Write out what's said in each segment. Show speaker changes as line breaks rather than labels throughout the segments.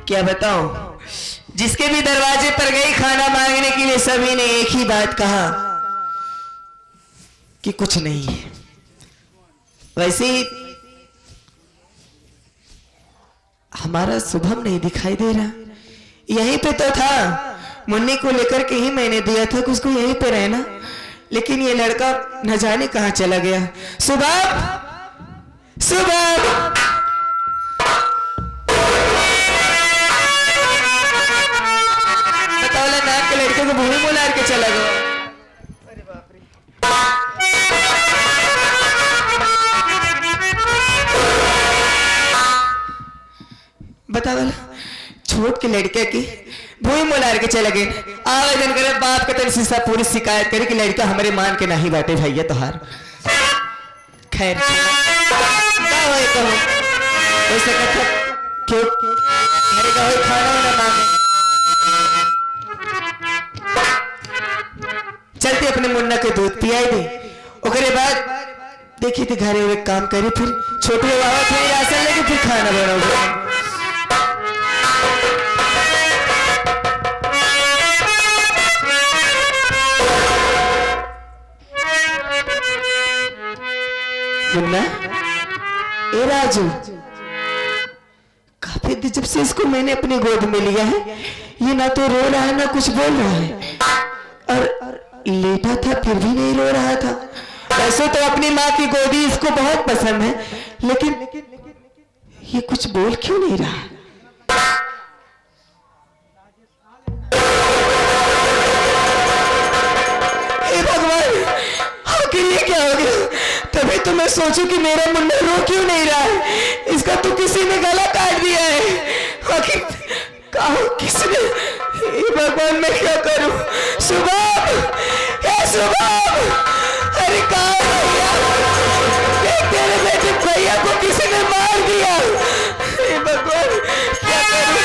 क्या बताऊं, जिसके भी दरवाजे पर गई खाना मांगने के लिए सभी ने एक ही बात कहा कि कुछ नहीं है। वैसे ही हमारा शुभम नहीं दिखाई दे रहा, यहीं पे तो था, मुन्नी को लेकर के ही मैंने दिया था कि उसको यहीं पे रहना, लेकिन ये लड़का न जाने कहां चला गया। शुभम, शुभम, बताओ नाक के लड़के को भूमि मोलार के चला गया। अरे बाप रे, बताओ छोट के लड़के की भूमि मोलार के चले गए। आवेदन करे बाप के तन शीशा पूरी शिकायत करे कि लड़का हमारे मान के नहीं बाटे भैया तोहार। खैर वैसे क्यों मेरे का खाना वाना मांगे, चलते अपने मुन्ना के दूध पियाई दे, ओकरे बाद देखी थी घरे हुए काम करे, फिर छोटे बाबा थे राशन लेके फिर खाना बनाओगे। मुन्ना, ए राजू, काफी दिन जब से इसको मैंने अपनी गोद में लिया है, ये ना तो रो रहा है ना कुछ बोल रहा है, और लेटा था फिर भी नहीं रो रहा था। वैसे तो अपनी माँ की गोदी इसको बहुत पसंद है, लेकिन ये कुछ बोल क्यों नहीं रहा? हे भगवान, आखिर ये क्या हो गया? तभी तो मैं सोचूं कि मेरा मुन्ना रो क्यों नहीं रहा है, इसका तो किसी ने गला काट दिया है। आखिर कहा किसने? हे भगवान, मैं क्या करूं? शुभम, हे शुभम, अरे कहा भैया? तेरे बेटे भैया को किसी ने मार दिया। हे भगवान, क्या करूं?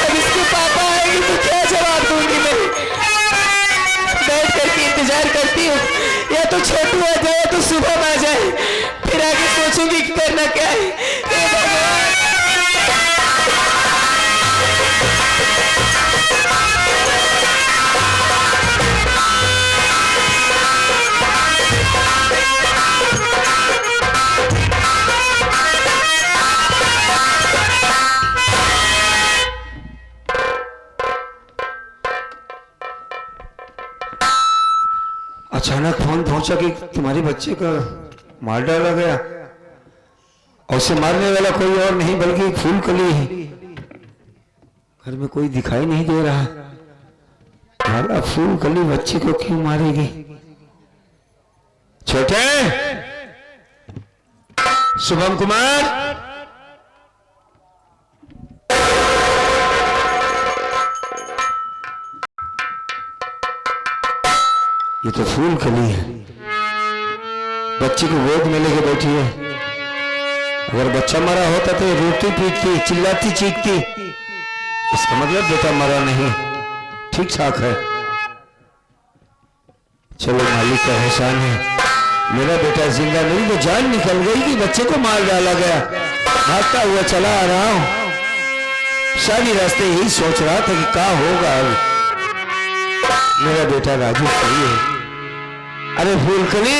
अब इसके पापा आएंगे तो क्या जवाब दूंगी मैं? बैठ करके इंतजार करती हूँ, या तो छोटू आ जाए या तो शुभम आ जाए, फिर आगे सोचूंगी कि करना क्या है। हे भगवान,
अचानक फोन पहुंचा कि तुम्हारे बच्चे का मार डाला गया, और उसे मारने वाला कोई और नहीं बल्कि फूल कली है। घर में कोई दिखाई नहीं दे रहा, मारा फूल कली बच्चे को क्यों मारेगी? छोटे शुभम कुमार, ये तो फूल कली है, बच्चे को गोद में लेके बैठी है। अगर बच्चा मरा होता तो रोती पीटती, चिल्लाती चीखती, इसका मतलब बेटा मरा नहीं, ठीक ठाक है। चलो मालिक का एहसान है, मेरा बेटा जिंदा नहीं तो जान निकल गई कि बच्चे को मार डाला गया। भागता हुआ चला आ रहा हूं, सारी रास्ते यही सोच रहा था कि क्या होगा अब। मेरा बेटा राजू सही है। अरे फूलकली,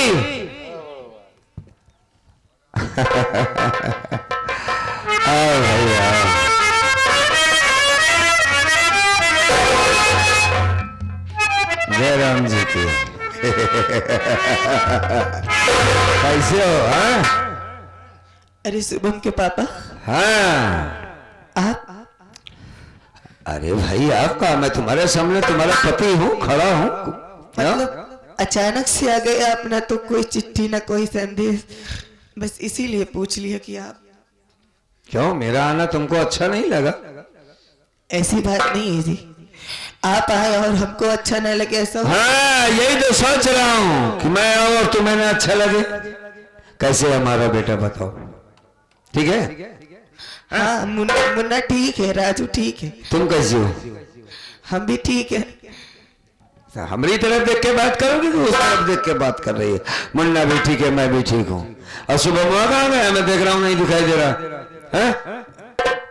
आओ भाई आओ। जय राम जी की। कैसे हो? हाँ,
अरे शुभम के पापा।
हाँ,
आप?
अरे भाई आपका, मैं तुम्हारे सामने तुम्हारा पति हूँ, खड़ा हूँ।
मतलब अचानक से आ गए आप, ना तो कोई चिट्ठी ना कोई संदेश, बस इसीलिए पूछ लिया कि आप।
क्यों, मेरा आना तुमको अच्छा नहीं लगा?
ऐसी बात नहीं है जी, आप आए और हमको अच्छा न लगे ऐसा।
हाँ, यही तो सोच रहा हूँ कि मैं आऊँ और तुम्हें ना अच्छा लगे। कैसे हमारा बेटा बताओ, ठीक है?
हाँ, मुन्ना ठीक है, राजू ठीक है।
तुम कैसे हो?
हम भी ठीक है।
हमारी तरफ देख के बात करोगे कि उस तरफ देख के बात कर रही है? मुन्ना भी ठीक है, मैं भी ठीक हूँ। और सुबह कहाँ गया? मैं देख रहा हूँ नहीं दिखाई दे रहा है।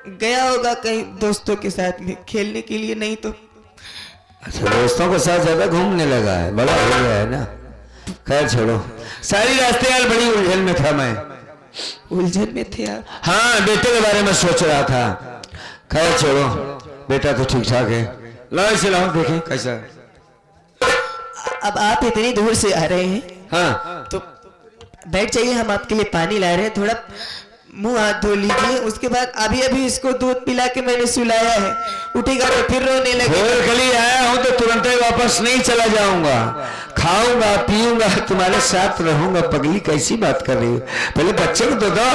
गया होगा कहीं दोस्तों के साथ में खेलने के लिए, नहीं तो।
अच्छा, दोस्तों के साथ ज्यादा घूमने लगा है, बड़ा हो गया है ना। खैर छोड़ो, सारी रास्ते यार बड़ी उलझन में था मैं।
उलझन में थे आप?
हाँ, बेटे के बारे में सोच रहा था। खैर छोड़ो, बेटा तो ठीक ठाक है। लाओ इसे, लाओ देखें कैसा।
अब आप इतनी दूर से आ रहे हैं,
हाँ
तो बैठ जाइए, हम आपके लिए पानी ला रहे हैं, थोड़ा मुंह हाथ धो लीजिए। उसके बाद अभी अभी इसको दूध पिला के मैंने सुलाया है, उठेगा तो फिर रोने लगेगा।
कली आया हूं तो तुरंत ही वापस नहीं चला जाऊंगा, खाऊंगा पीऊंगा, तुम्हारे साथ रहूंगा। पगली कैसी बात कर रही हो, पहले बच्चे को तो दो।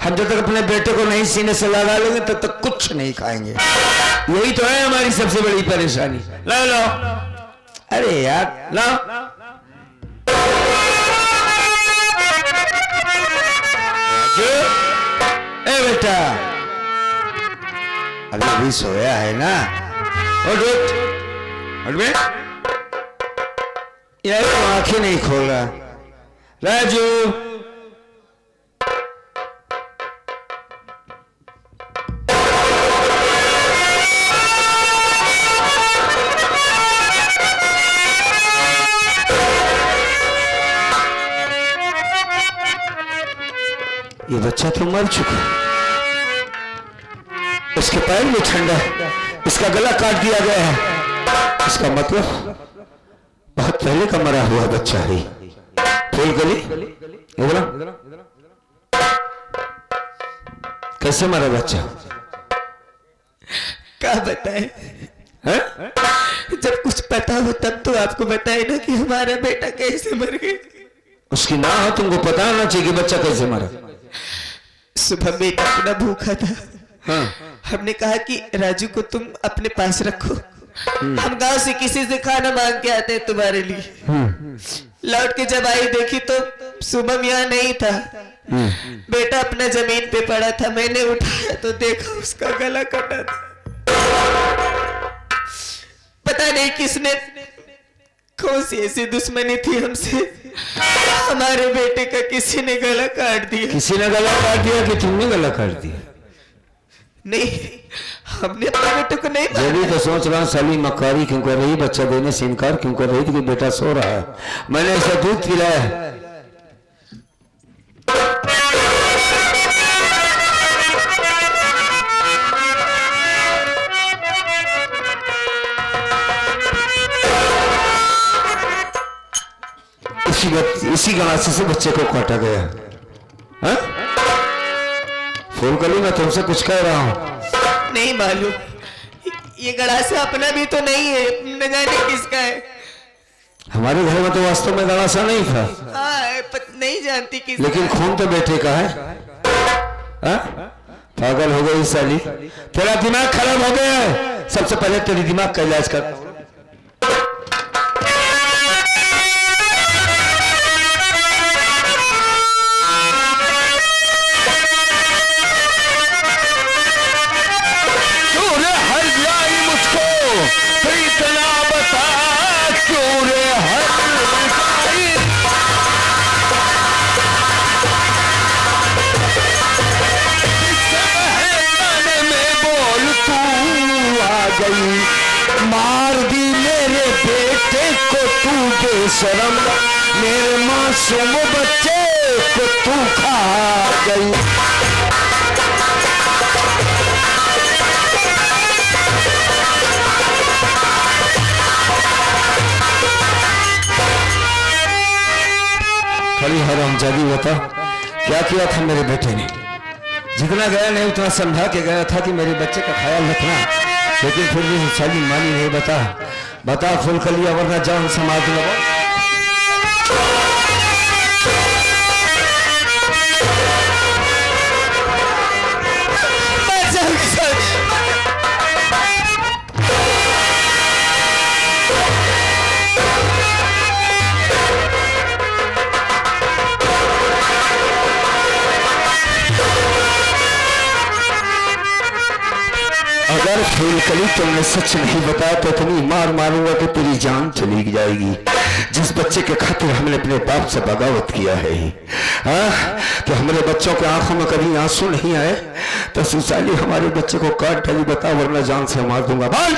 हम जब तक अपने बेटे को नहीं सीने से लगा लेंगे तब तक कुछ नहीं खाएंगे। यही तो है हमारी सबसे बड़ी परेशानी। लो लो, अरे यार लो। ए बेटा, अभी अभी सोया है ना, उठ बे। यार तो आंखें नहीं खोल रहा। राजू, ये बच्चा तो मर चुका है, इसके पैर भी ठंडा है, इसका गला काट दिया गया है। इसका मतलब बहुत पहले का मरा हुआ बच्चा है। फूलकली, इधर कैसे मरा बच्चा?
क्या बताए? जब कुछ पता हो तब तो आपको बताए ना कि हमारा बेटा कैसे मर गया।
उसकी माँ हो, तुमको पता होना चाहिए कि बच्चा कैसे मरा।
सुबह बेटा अपना भूखा था,
हाँ।
हमने कहा कि राजू को तुम अपने पास रखो, हम गांव से किसी से खाना मांग के आते हैं तुम्हारे लिए। लौट के जब आई देखी तो शुभम यहाँ नहीं था, बेटा अपना जमीन पे पड़ा था। मैंने उठाया तो देखा उसका गला कटा था। पता नहीं किसने, कौन सी ऐसी दुश्मनी थी हमसे, हमारे बेटे का किसी ने गला काट दिया।
किसी ने गला काट दिया कि तुमने गला काट दिया?
नहीं, हमने अपने बेटे को नहीं मारा।
जल्दी तो सोच रहा हूँ साली मक्कारी क्यों कर रही, बच्चा देने से इनकार क्यों कर रही थी कि बेटा सो रहा है। मैंने ऐसा दूध पिलाया। इसी गलासे से बच्चे को काटा गया। हाँ? फूलकली, मैं तुमसे कुछ कह रहा हूँ।
नहीं मालूम, ये गड़ासा अपना भी तो नहीं है, न जाने किसका है।
हमारे घर में तो वास्तव में गड़ासा नहीं था।
हाँ, नहीं जानती किसका।
लेकिन खून तो बेटे का है। हाँ? पागल हो गई साली, तेरा दिमाग खराब हो गया है। सबसे पहले तेरी दिमाग का इलाज कर। मार दी मेरे बेटे को तू बेशरम, मेरे मासूम बच्चे को तू खा गई। खड़ी हरामजादी, बता क्या किया था मेरे बेटे ने? जितना गया नहीं उतना समझा के गया था कि मेरे बच्चे का ख्याल रखना, लेकिन फिर भी साली मानी नहीं। बता बता फूलकली, वरना जान समाज लगा। अगर फूलकली तुमने सच नहीं बताया तो इतनी मार मारूंगा कि तेरी जान चली जाएगी। जिस बच्चे के खातिर हमने अपने बाप से बगावत किया है, कि हमारे बच्चों के आंखों में कभी आंसू नहीं आए, तो सुशाली हमारे बच्चे को काट डाली, बता वरना जान से मार दूंगा। बोल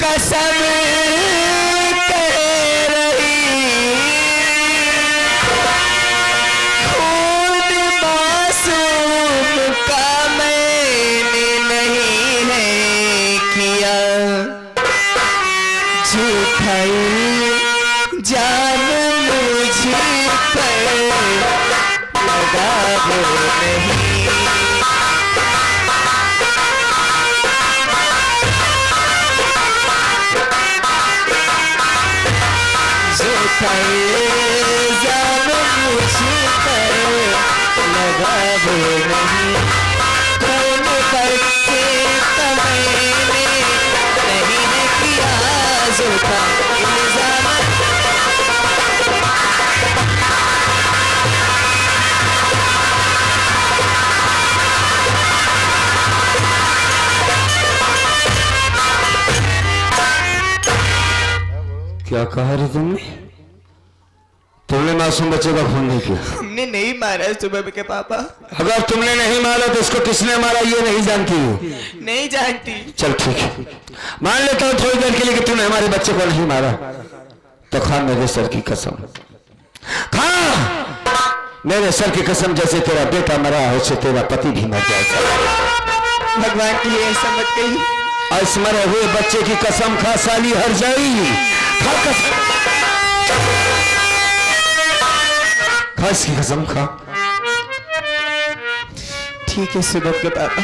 कसम कह रही खून मासूम का मैंने नहीं है किया, झूठा जान मुझ पर लगा वो नहीं। जान मुझ पर लगा वो नहीं, कौन बच्चे का मैंने नहीं है किया, झूठा इल्जाम।
क्या कहा रे तुमने? तुमने मासूम बच्चे का खून नहीं किया?
हमने नहीं मारा सुबह के पापा।
अगर तुमने नहीं मारा तो इसको किसने मारा ये नहीं जानती हो?
नहीं जानती।
चल ठीक है, मान लेता हूँ थोड़ी देर के लिए कि तूने हमारे बच्चे को नहीं मारा, तो खा मेरे सर की कसम, खा मेरे सर की कसम, जैसे तेरा बेटा मरा है उससे तेरा पति भी मर जाएगा।
भगवान की ऐसा मत कही।
इस मरे हुए बच्चे की कसम खा साली, हर जाई खा कसम, खा इसकी कसम खा।
ठीक है सुबह के पापा,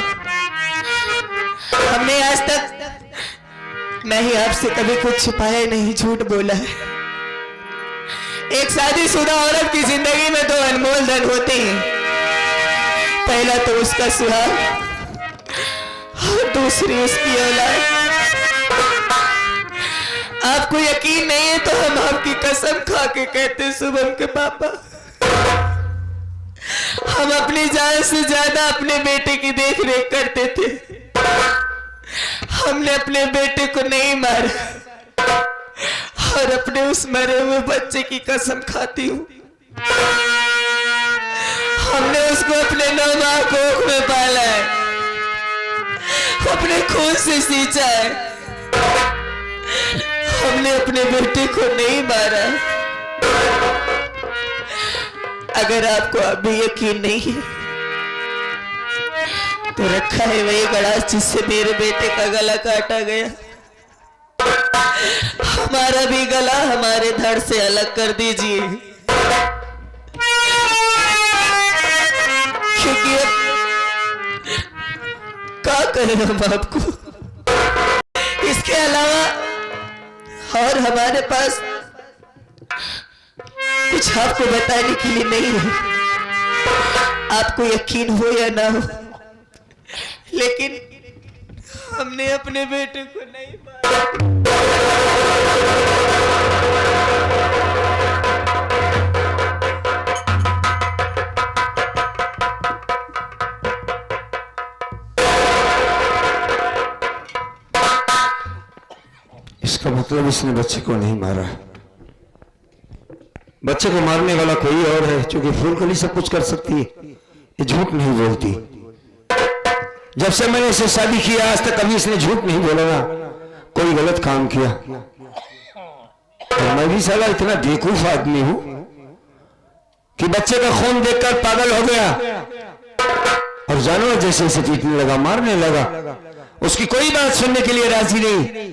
हमने आज तक मैं ही आपसे कभी कुछ छुपाया नहीं, झूठ बोला है। एक शादीशुदा औरत की जिंदगी में दो अनमोल धन होते हैं, पहला तो उसका सुहाग और दूसरी उसकी औलाद। आपको यकीन नहीं है तो हम आपकी कसम खा के कहते हैं शुभम के पापा, हम अपनी जान से ज्यादा अपने बेटे की देख रेख करते थे। हमने अपने बेटे को नहीं मारा और अपने उस मरे हुए बच्चे की कसम खाती हूँ। हमने उसको अपने 9 माह कोख में पाला है, अपने खून से सींचा है। हमने अपने बेटे को नहीं मारा। अगर आपको अभी यकीन नहीं है तो रखा है वही गड़ास जिससे मेरे बेटे का गला काटा गया। हमारा भी गला हमारे धड़ से अलग कर दीजिए, क्योंकि अब क्या करें हम आपको, इसके अलावा और हमारे पास कुछ आपको बताने के लिए नहीं है। आपको यकीन हो या ना हो, लेकिन हमने अपने बेटे को नहीं मारा।
इसका मतलब इसने बच्चे को नहीं मारा, बच्चे को मारने वाला कोई और है, क्योंकि फूलकली सब कुछ कर सकती है, ये झूठ नहीं बोलती। जब से मैंने इसे शादी किया आज तक कभी इसने झूठ नहीं बोला ना कोई गलत काम किया। और मैं भी साला इतना बेवकूफ आदमी हूं कि बच्चे का खून देखकर पागल हो गया और जानवर जैसे इसे पीटने लगा, मारने लगा। उसकी कोई बात सुनने के लिए राजी नहीं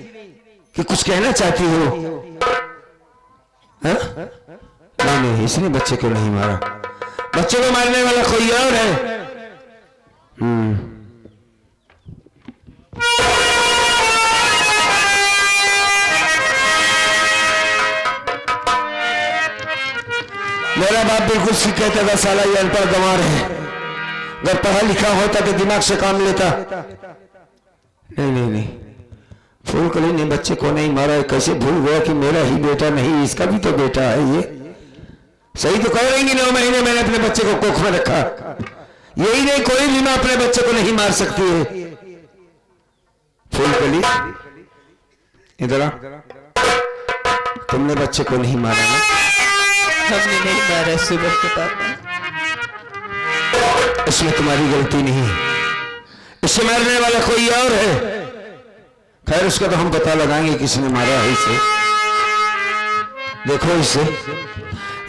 कि कुछ कहना चाहती हो। नहीं, इसने बच्चे को नहीं मारा, बच्चे को मारने वाला कोई और है। मेरा बाप बिल्कुल ठीक कहता था, साला ये अनपढ़ गंवार है, अगर पढ़ा लिखा होता तो दिमाग से काम लेता। नहीं, फूलकली ने बच्चे को नहीं मारा, कैसे भूल गया कि मेरा ही बेटा नहीं इसका भी तो बेटा है ये। सही तो कह रही 9 महीने मैंने अपने बच्चे को कोख में रखा। यही नहीं, कोई भी मां अपने बच्चे को नहीं मार सकती है। फूलकली इधर आ, तुमने बच्चे को नहीं मारा ना?
हमने नहीं मारा सुबह के पापा।
इसमें तुम्हारी गलती नहीं है, इससे मारने वाला कोई और है। खैर उसका तो हम पता लगाएंगे किसने मारा है इसे। देखो इसे,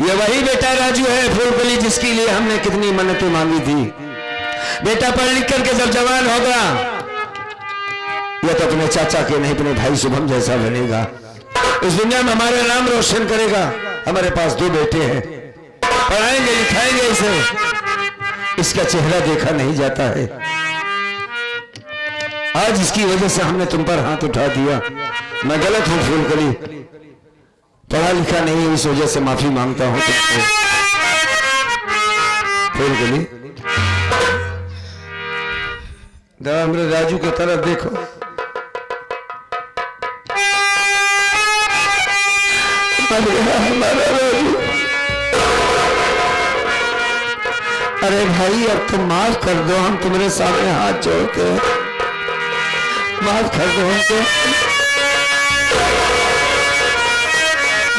ये वही बेटा राजू है फूलकली, जिसके लिए हमने कितनी मन्नतें मांगी थी। बेटा पढ़ लिख करके जब जवान होगा, यह तो अपने चाचा के नहीं अपने भाई शुभम जैसा बनेगा, इस दुनिया में हमारा नाम रोशन करेगा। हमारे पास 2 बेटे हैं, पढ़ाएंगे लिखाएंगे इसे, इसका चेहरा देखा नहीं जाता है। आज इसकी वजह से हमने तुम पर हाथ उठा दिया। मैं गलत हूं फूलकली, पढ़ा लिखा नहीं है, इस वजह से माफी मांगता हूं तुमसे। फूलकली जरा मेरे राजू की तरफ देखो। हमारा राजू, अरे भाई अब तो माफ कर दो, हम तुम्हारे सामने हाथ जोड़ते हैं, माफ कर दो हमको।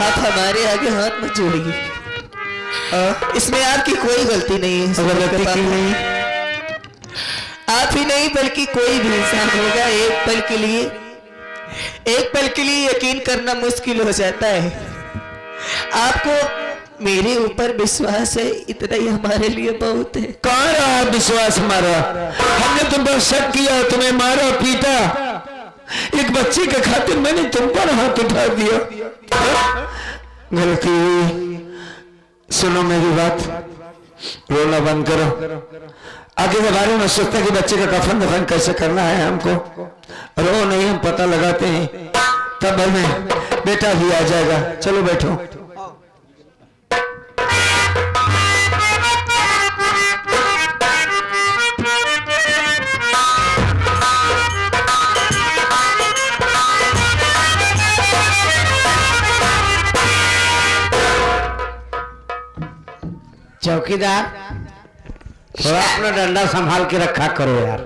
आप हमारे आगे हाथ मत जोड़िए, इसमें आपकी कोई गलती नहीं है।
गलती की नहीं,
आप ही नहीं बल्कि कोई भी इंसान होगा, एक पल के लिए यकीन करना मुश्किल हो जाता है। आपको मेरे ऊपर विश्वास है, इतना ही हमारे लिए बहुत है।
कहाँ रहा विश्वास हमारा? हमने तुम पर शक किया, तुम्हें मारा पीटा, एक बच्चे के खातिर मैंने तुम पर हाथ उठा दिया। गलती हुई, सुनो मेरी बात, रोना बंद करो। आगे के बारे में सोचते कि बच्चे का कफन दफन कैसे करना है हमको। रो नहीं, हम पता लगाते हैं, तब हमें बेटा भी आ जाएगा। चलो बैठो।
चौकीदार, थोड़ा अपना डंडा संभाल के रखा करो यार।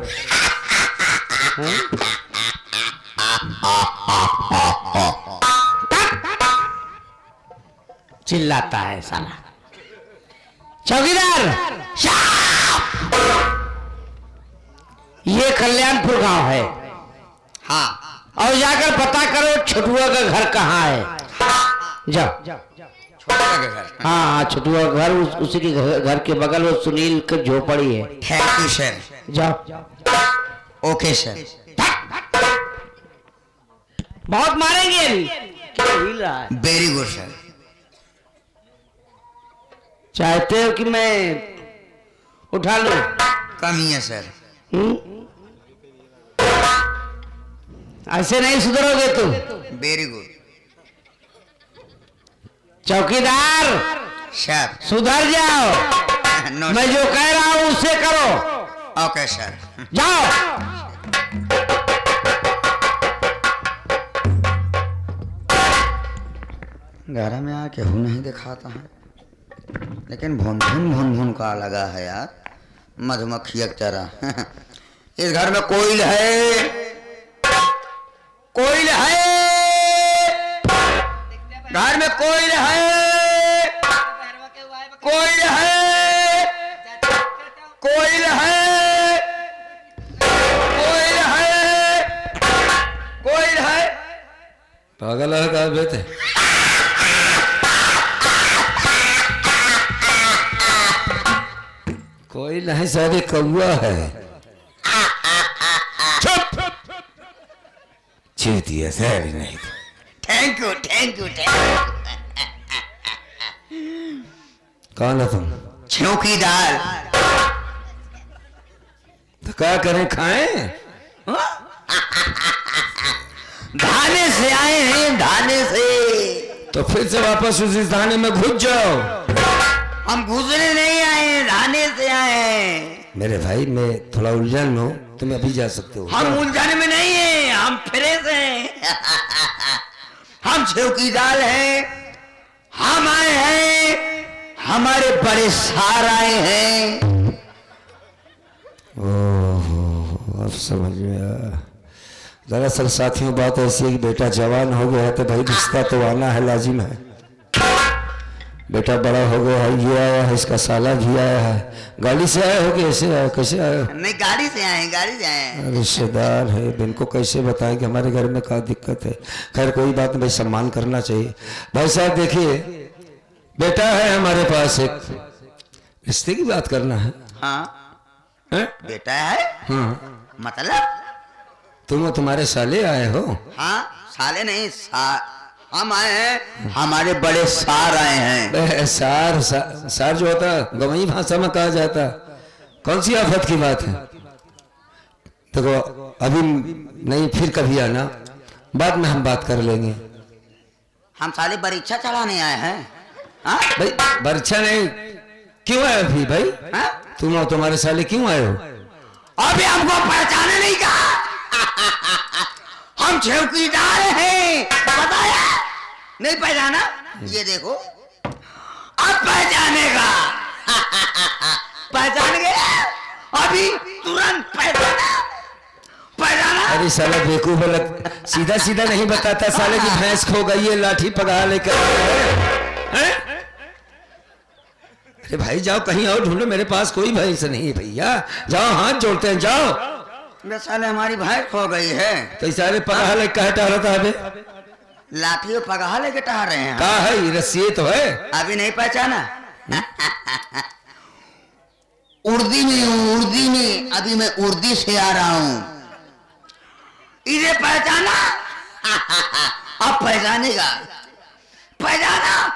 चिल्लाता है साला। चौकीदार, ये कल्याणपुर गांव है।
हाँ,
और जाकर पता करो छोटुआ का घर कहाँ है। जाओ। हाँ, छोटुआ का घर उसी के घर के बगल में सुनील की झोपड़ी है।
Thank you sir.
जाओ।
Okay sir.
बहुत मारेंगे अभी। क्या हिल रहा है?
Very good sir.
चाहते हो कि मैं उठा लूं?
कम ही है सर।
ऐसे नहीं सुधरोगे तुम।
वेरी गुड
चौकीदार
सर।
सुधर जाओ।
नो
मैं जो कह रहा हूं उससे करो।
Okay sir.
जाओ।
घर में आके हूँ नहीं दिखाता है, लेकिन भुन का लगा है यार, मधुमक्खी की तरह। इस घर में कोयल है, कोयल है, घर में कोयल है, कोयल है, कोयल है, कोयल है, कोयल है।
पागल है का बेटे? कोई नहीं, सारे कौआ है। चेती है सारी नहीं।
थैंक यू थैंक यू
कौन है तुम?
चौकीदार।
तो क्या करें, खाएं?
धाने से आए हैं, धाने से।
तो फिर से वापस उसी थाने में घुस जाओ।
हम घुसने नहीं आए हैं, धाने से आए हैं।
मेरे भाई मैं थोड़ा उलझन में हूँ, तुम अभी जा सकते हो।
हम उलझन में नहीं हैं, हम फ्रेश हैं। हम चौकीदार हैं, हम आए हैं,
हमारे बड़े सार आए हैं।
ओहो, अब समझ में आया। दरअसल साथियों बात ऐसी है कि बेटा जवान हो गया है तो भाई रिश्ता तो आना है, लाजिम है। बेटा बड़ा हो गया है, ये आया है, इसका साला भी आया है। गाड़ी से आए हो कि ऐसे आए, कैसे आए हो?
नहीं, गाड़ी से आए हैं, गाड़ी से आए हैं।
रिश्तेदार है, इनको कैसे बताएं कि हमारे घर में क्या दिक्कत है। खैर कोई बात नहीं भाई, सम्मान करना चाहिए। भाई साहब देखिए, बेटा है हमारे पास, एक रिश्ते की बात करना है।
हाँ,
हैं?
बेटा है।
हाँ,
मतलब
तुम और तुम्हारे साले आए हो?
हाँ, साले नहीं, हम आए हैं, हमारे बड़े सार आए हैं।
सार जो होता है गवई भाषा में कहा जाता। कौन सी आफत की बात है? देखो अभी नहीं, फिर कभी आना, बाद में हम बात कर लेंगे।
हम साले परीक्षा चलाने आए हैं। हाँ?
भाई परीक्षा नहीं, क्यों आए अभी भाई?
हाँ?
तुम और तुम्हारे साले क्यों आए हो?
अभी हमको पहचाने नहीं कहा। हम चौकीदार हैं, बताया नहीं पहचाना? ये देखो, अब पहचानेगा। पहचान गया, अभी तुरंत पहचाना।
अरे साला बेवकूफ अलग, सीधा सीधा नहीं बताता। साले की भैंस खो गई है, लाठी पकड़ा लेकर हैं? अरे भाई जाओ कहीं और ढूंढो, मेरे पास कोई भैंस नहीं है भैया। जाओ हाथ जोड़ते हैं, जाओ।
साले हमारी भैंस खो गई है।
तो सारे पगहा लेके कहा टहरा था अबे?
लाठी और पगहा लेके टहर रहे हैं।
कहा है रस्सी तो है।
अभी नहीं पहचाना? उर्दी में अभी मैं उर्दी से आ रहा हूं। इसे पहचाना? अब पहचानेगा, पहचाना।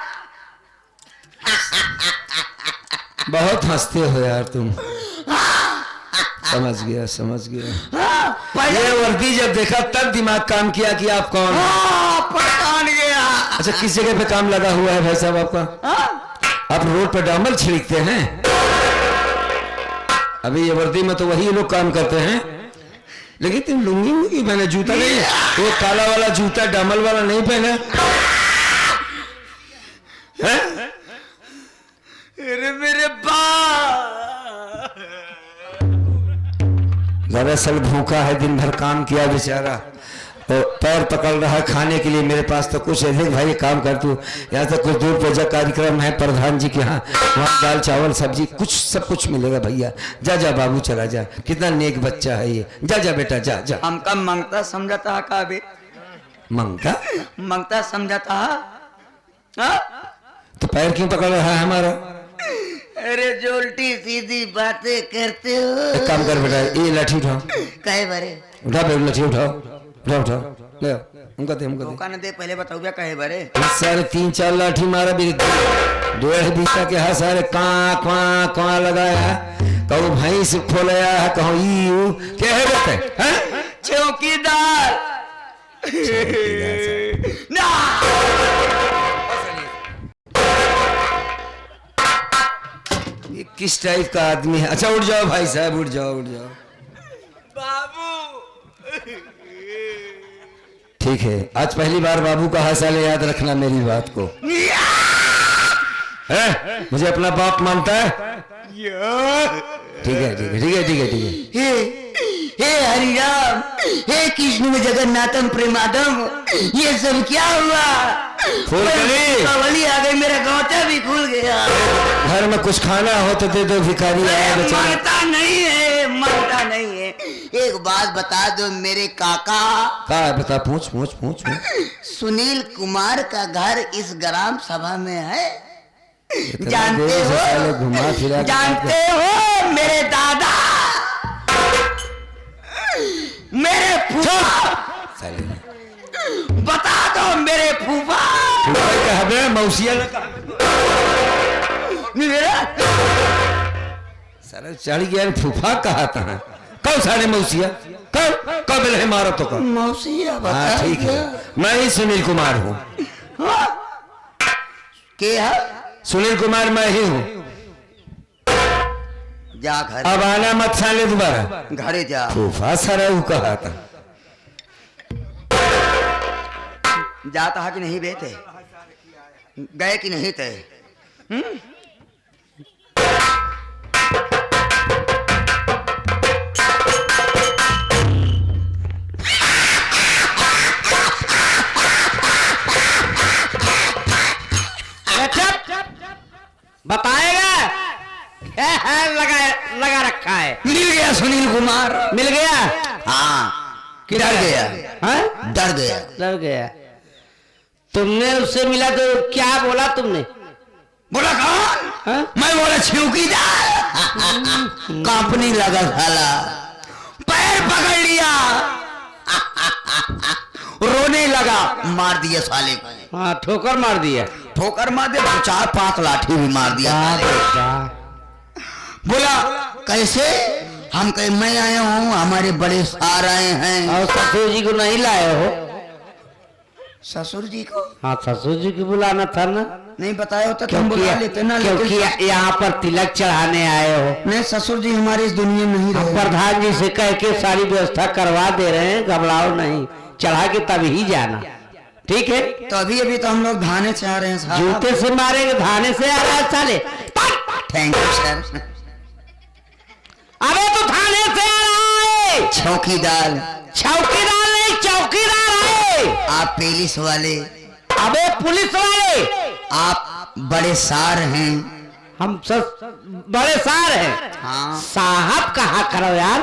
बहुत हंसते हो यार तुम। समझ गया, समझ गया। ये वर्दी जब देखा तब दिमाग काम किया कि आप कौन?
पहचान गया।
अच्छा, किस जगह पे काम लगा हुआ है भाई साहब आपका? आप रोड पे डामर छिड़कते हैं? अभी ये वर्दी में तो वही लोग काम करते हैं, लेकिन तुम लुंगी पहने, जूता नहीं, वो काला वाला जूता डामल वाला नहीं पहना है?
अरे मेरे बाप,
दरअसल भूखा है, दिन भर काम किया बेचारा, तो पैर पकड़ रहा है खाने के लिए। मेरे पास तो कुछ है भाई, काम कर तू। यहाँ से कुछ दूर पे कार्यक्रम है प्रधान जी के यहाँ, वहाँ दाल चावल सब्जी कुछ सब कुछ मिलेगा भैया। जा जा बाबू, चला जा। कितना नेक बच्चा है ये। जा जा बेटा, जा जा।
हमका मंगता समझाता है का बे? मंगता समझाता है?
तो पैर क्यों पकड़ रहा है हमारा?
अरे जो उल्टी सीधी बातें करते हो।
एक काम कर बेटा, ये लाठी उठाओ।
कहे बरे
उठा बेटा, लाठी उठाओ, उठाओ उठाओ, ले आओ। हमको दे, हमको दे।
धोखा न दे, पहले बताओ क्या कहे बरे।
सारे 3-4 लाठी मारा भी, 1.5 बीता के हाथ सारे कहाँ लगाया। कहूँ भैंस फोलाया है, कहूँ यू क्या है बेटे? हैं?
चौकीदार ना।
ये किस टाइप का आदमी है? अच्छा उठ जाओ भाई साहब, उठ जाओ, उठ जाओ।
बाबू,
ठीक है, आज पहली बार बाबू कहा, साले याद रखना मेरी बात को। है? मुझे अपना बाप मानता है? ठीक है, ठीक है, ठीक है, ठीक है, ठीक है।
हे हरिराम, हे कृष्ण जगन्नाथम प्रेमादम, ये सब क्या हुआ? कवली आ गई, मेरा गौता भी खुल गया।
घर में कुछ खाना हो तो दे दो, भिखारी आया बेचारा।
मांगता नहीं है, मांगता नहीं है। एक बात बता दो मेरे काका।
कहा है बता, पूछ पूछ पूछ पूछ।
सुनील कुमार का घर इस ग्राम सभा में है?
इतना
जानते
देर से साले
हो?
घुमा फिरा के
जानते हो मेरे दादा, मेरे फूफा,
साले
बता दो मेरे फूफा।
मौसिया
मेरा
सारे चढ़ गया, फूफा कहा था। कब सारे मौसिया, कब है मारो तो कब?
मौसिया
हाँ
बता।
ठीक है, मैं ही सुनील कुमार हूँ।
के है?
सुनील कुमार मैं ही हूँ।
जा घर,
अब आना मत साले दोबारा।
घरे जा।
फूफा सारा वो कहा था।
जाता है कि नहीं बेटे? गए कि नहीं थे?
लगा रखा है?
मिल गया सुनील कुमार।
मिल गया?
हाँ, डर गया।
हाँ?
डर गया।
डर गया। तुमने उससे मिला तो क्या बोला तुमने?
बोला कौन?
हाँ?
मैं बोला चौकीदार। कांपने लगा साला, पैर पकड़ लिया, रोने लगा, मार दिया साले को।
हाँ, ठोकर मार दिया।
ठोकर मार दिया, 4-5 लाठी भी मार दिया। बोला कैसे? हम कहे मैं आया हूँ, हमारे बड़े सार आए हैं।
और ससुर जी को नहीं लाए हो?
ससुर जी को?
हाँ, ससुर जी को बुलाना था ना।
नहीं बताया होता तो हम बुला लेते ना।
क्योंकि यहाँ पर तिलक चढ़ाने आए हो।
नहीं, ससुर जी हमारे इस दुनिया में नहीं रहे।
प्रधान जी से कह के सारी व्यवस्था करवा दे रहे हैं, घबराओ नहीं, चढ़ा के तब ही जाना, ठीक है?
तो अभी तो हम लोग धाने से आ रहे हैं साहब।
जूते से मारेंगे, धाने से आ रहा है साले।
Thank you sir.
अबे तो थाने से आ रहा है।
चौकीदार।
चौकीदार नहीं, चौकीदार है।
आप पुलिस वाले?
अबे पुलिस वाले।
आप बड़े सार हैं।
हम सब बड़े सार हैं।
हाँ।
साहब कहा करो यार।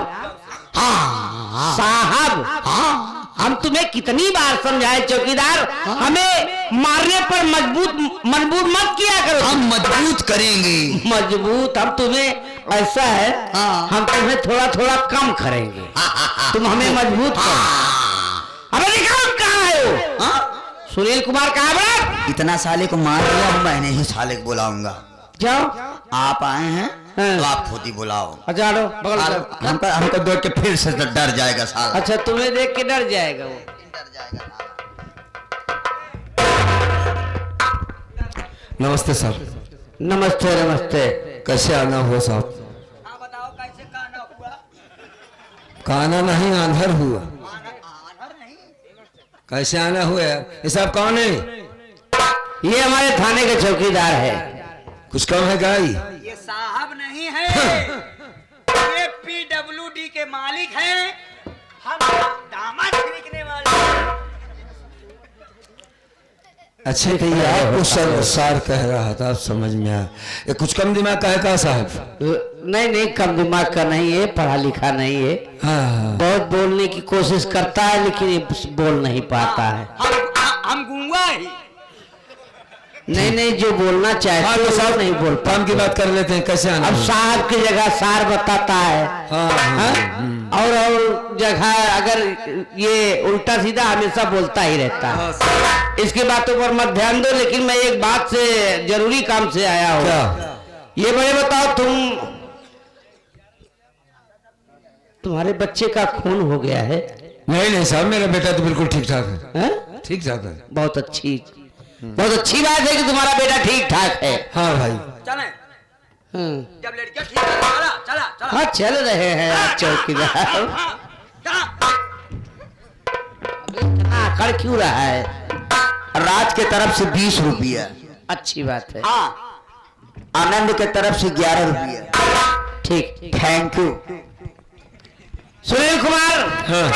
हाँ
साहब।
हाँ।
हम तुम्हें कितनी बार समझाए चौकीदार, हमें मारने पर मजबूत मत किया करो।
हम मजबूत करेंगे।
मजबूत? हम तुम्हें ऐसा है,
हाँ।
हम तुम्हें थोड़ा थोड़ा कम करेंगे, तुम हमें मजबूत करो। अबे निकाल, कहाँ है वो?
हाँ?
सुनील कुमार कहाँ है?
इतना साले को मार दिया, मैंने ही साले को बुलाऊंगा।
जाओ।
आप आए हैं
हाँ।
तो आप खुद ही बुलाओ।
अच्छा बगल में।
हमको देख के फिर से डर जाएगा साला।
अच्छा, तुम्हें देख के डर जाएगा वो।
नमस्ते साहब।
नमस्ते नमस्ते।
कैसे आना हुआ साहब?
बताओ कैसे काना हुआ?
काना नहीं, आंधर हुआ। कैसे आना हुआ? ये सब कौन है?
ये हमारे थाने के चौकीदार है।
कुछ कम है गाई?
ये साहब नहीं है, ये PWD के मालिक हैं, हम दामाद खरीदने वाले हैं।
अच्छा, तो ये आपको सार कह रहा था, आप समझ में आया। ये कुछ कम दिमाग का है का साहब?
नहीं, कम दिमाग का नहीं है, पढ़ा लिखा नहीं है।
हाँ।
बहुत बोलने की कोशिश करता है लेकिन ये बोल नहीं पाता है।
हम गूंगा ही।
नहीं, जो बोलना चाहते
हाँ, तो साहब
नहीं बोल
काम की बात कर लेते हैं। कैसे आना?
अब साहब की जगह सार बताता है।
हाँ।
और जगह अगर ये उल्टा सीधा हमेशा बोलता ही रहता है। इसकी बातों पर मत ध्यान दो, लेकिन मैं एक बात से जरूरी काम से आया हूँ।
क्या?
ये बड़े बताओ, तुम्हारे बच्चे का खून हो गया है?
नहीं साहब, मेरा बेटा तो बिल्कुल ठीक ठाक है।
हैं?
ठीक ठाक है।
बहुत अच्छी बात है कि तुम्हारा बेटा ठीक ठाक है।
हाँ भाई।
चलें,
हाँ।
जब लड़कियां ठीक है, चला।
हाँ, चल रहे हैं आप चौकीदार। आकर क्यों रहा है?
राज के तरफ से 20 रुपया।
अच्छी बात है।
हाँ। आनंद के तरफ से 11 रुपया।
ठीक।
Thank you.
सुनील कुमार,
हाँ।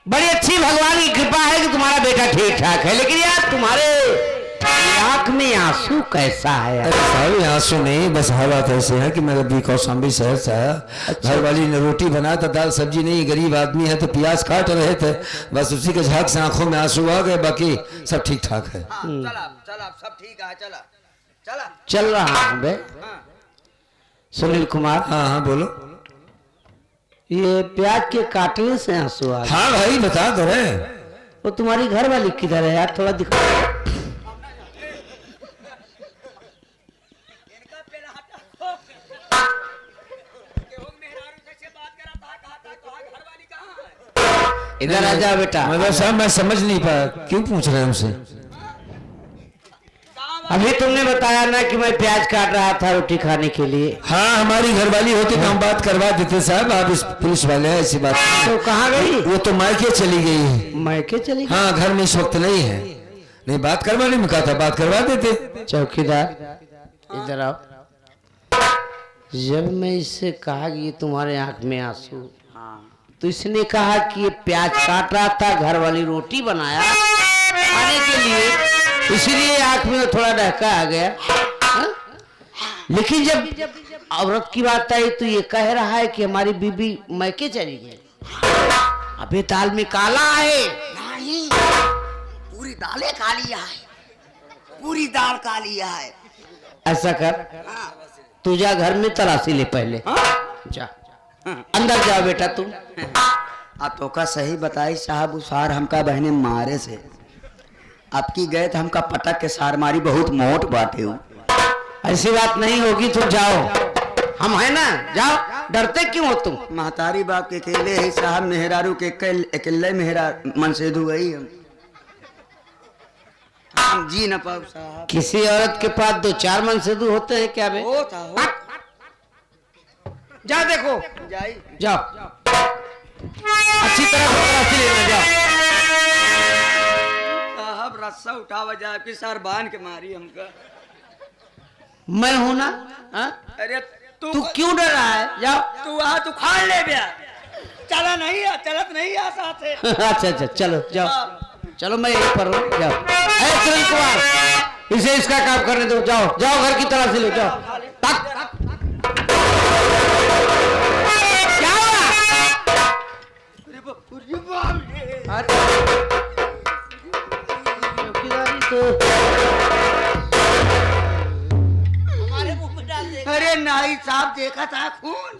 बड़ी अच्छी भगवान की कृपा है कि तुम्हारा बेटा ठीक ठाक है, लेकिन यार तुम्हारे आंख में आंसू कैसा है?
अरे साहब, आंसू नहीं, बस हालात ऐसे है कि मेरा भी कौशाम्बी शहर से आया।
अच्छा।
घर वाली ने रोटी बनाया था, दाल सब्जी नहीं, गरीब आदमी है तो प्याज काट रहे थे, बस उसी के झाग से आंखों में आंसू आ गए। बाकी सब ठीक ठाक है।
चला, सब ठीक है, चला।
चल रहा हूं बे। सुनील कुमार,
हाँ बोलो।
ये प्याज के काटने से आंसू आ गए।
हाँ भाई, बता दो रहे।
वो तुम्हारी घर वाली किधर है यार? थोड़ा दिखाओ। इधर आ जाओ बेटा।
मतलब साहब, मैं समझ नहीं पाया, क्यों पूछ रहे हैं हमसे?
अभी तुमने बताया ना कि मैं प्याज काट रहा था रोटी खाने के लिए।
हाँ, हमारी घरवाली होती तो हम बात करवा देते साहब। आप इस पुलिस वाले हैं, ऐसी बात
तो कहाँ गई?
वो तो मायके चली गई है।
मायके चली गई?
हाँ, घर में इस वक्त नहीं है। नहीं, बात करवाने में कहा था, बात करवा देते।
चौकीदार, इधर आओ। जब मैं इससे कहा कि ये तुम्हारे आंख में आंसू, तो इसने कहा कि ये प्याज काट रहा था, घर वाली रोटी बनाया खाने के लिए, इसीलिए आंख में थोड़ा डहका आ गया। हा? लेकिन जब औरत की बात आई तो ये कह रहा है कि हमारी बीबी मैके चली गई। अबे दाल में काला है।
नहीं, पूरी दालें काली है, पूरी दाल काली है।
ऐसा कर, तू जा घर में तलाशी ले पहले। जा अंदर जाओ बेटा तुम।
अब तो का सही बताई साहब, उसार हमका बहने मारे से आपकी गए तो हमका पटक के सार मारी, बहुत मोट बाटे हूँ।
ऐसी बात नहीं होगी, तुम जाओ, हम है ना, जाओ, डरते क्यों हो तुम?
महतारी बाप के अकेले ही साहब, मेहरारू के अकेले मेहरा मन से धुआई हम जी न पाओ साहब।
किसी औरत के पास 2-4 मनसेदू होते हैं क्या बे?
होता हो।
जा देखो,
जाई
जाओ, अच्छी तरह तलाशी लेना, जाओ।
साहब रस्सा उठावा जा कि सर बांध के मारी हमका।
मैं हूं ना, हाँ?
अरे
तू क्यों डर रहा है? जाओ।
तू आ, तू खाड़ ले बया, चला नहीं आ, चलत नहीं आ साथ है।
अच्छा अच्छा, चलो जाओ, चलो मैं यहीं पर हूँ, जाओ। सुनील कुमार, इसे इसका काम करने दो, जाओ जाओ, घर की तलाशी लो, जाओ। क्या हुआ? चौकीदारी तो
अरे नहीं साहब, देखा था खून।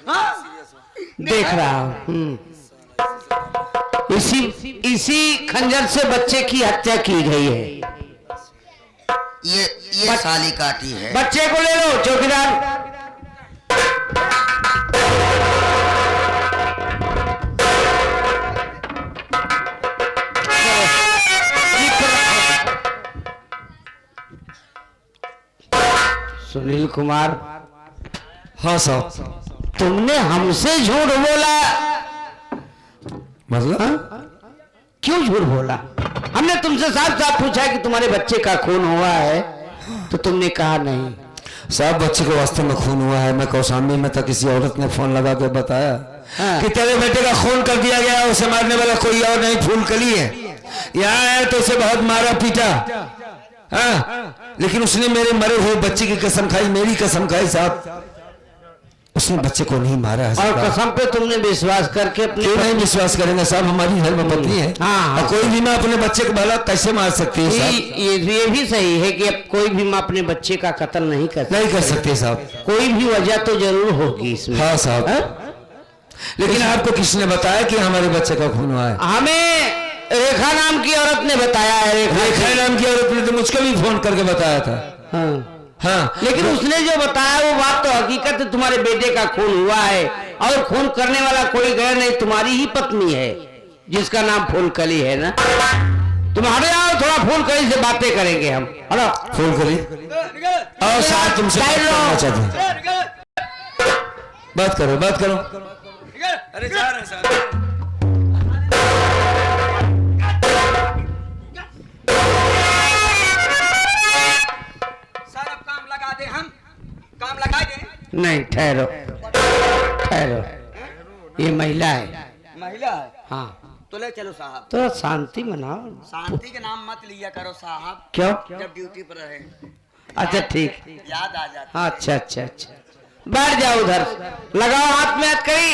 हाँ?
देख रहा हूँ। इसी खंजर से बच्चे की हत्या की गई है।
ये साली काटी है।
बच्चे को ले लो चौकीदार। सुनील कुमार,
हाँ साहब।
तुमने हमसे झूठ बोला,
मतलब?
क्यों झूठ बोला? हमने तुमसे साफ साफ पूछा कि तुम्हारे बच्चे का खून हुआ है, तो तुमने कहा नहीं।
साहब बच्चे को वास्तव में खून हुआ है। मैं कौशाम्बी में था, किसी औरत ने फोन लगा के बताया कि तेरे बेटे का खून कर दिया गया, उसे मारने वाला कोई और नहीं फूलकली है। यहाँ आया तो उसे बहुत मारा पीटा, हाँ, लेकिन उसने मेरे मरे हुए बच्चे की कसम खाई, मेरी कसम खाई साहब। उसने बच्चे को नहीं मारा है।
और कसम पे तुमने विश्वास करके अपने
क्यों नहीं विश्वास करेंगे साहब? हमारी धर्मपत्नी है।
हाँ,
और कोई भी माँ अपने बच्चे को भला कैसे मार सकती है साहब?
ये भी सही है कि अब कोई भी माँ अपने बच्चे का कत्ल नहीं कर
सकती साहब।
कोई भी वजह तो जरूर होगी इसमें।
हाँ साहब। लेकिन आपको किसने बताया कि हमारे बच्चे का खून हुआ है?
हमें रेखा नाम की औरत ने बताया है।
रेखा नाम की औरत ने तो मुझको भी फोन करके बताया था।
हाँ।
हाँ,
लेकिन उसने जो बताया वो बात तो हकीकत है, तुम्हारे बेटे का खून हुआ है और खून करने वाला कोई गैर नहीं, तुम्हारी ही पत्नी है जिसका नाम फूलकली है ना। तुम्हारे आओ, थोड़ा फूलकली से बातें करेंगे हम। हेलो
फूलकली, और साहब तुमसे बात करना चाहते हैं। बात करो, बात करो।
अरे जा रहे साहब। काम लगा दे।
नहीं, ठहरो ठहरो, ये महिला है।
महिला है?
हाँ,
तो ले चलो साहब।
तो शांति मनाओ।
शांति के नाम मत लिया करो साहब,
क्यों?
जब ड्यूटी पर रहे।
अच्छा ठीक,
याद आ जाती।
अच्छा अच्छा अच्छा, बैठ जाओ उधर, लगाओ हाथ में हाथ करी।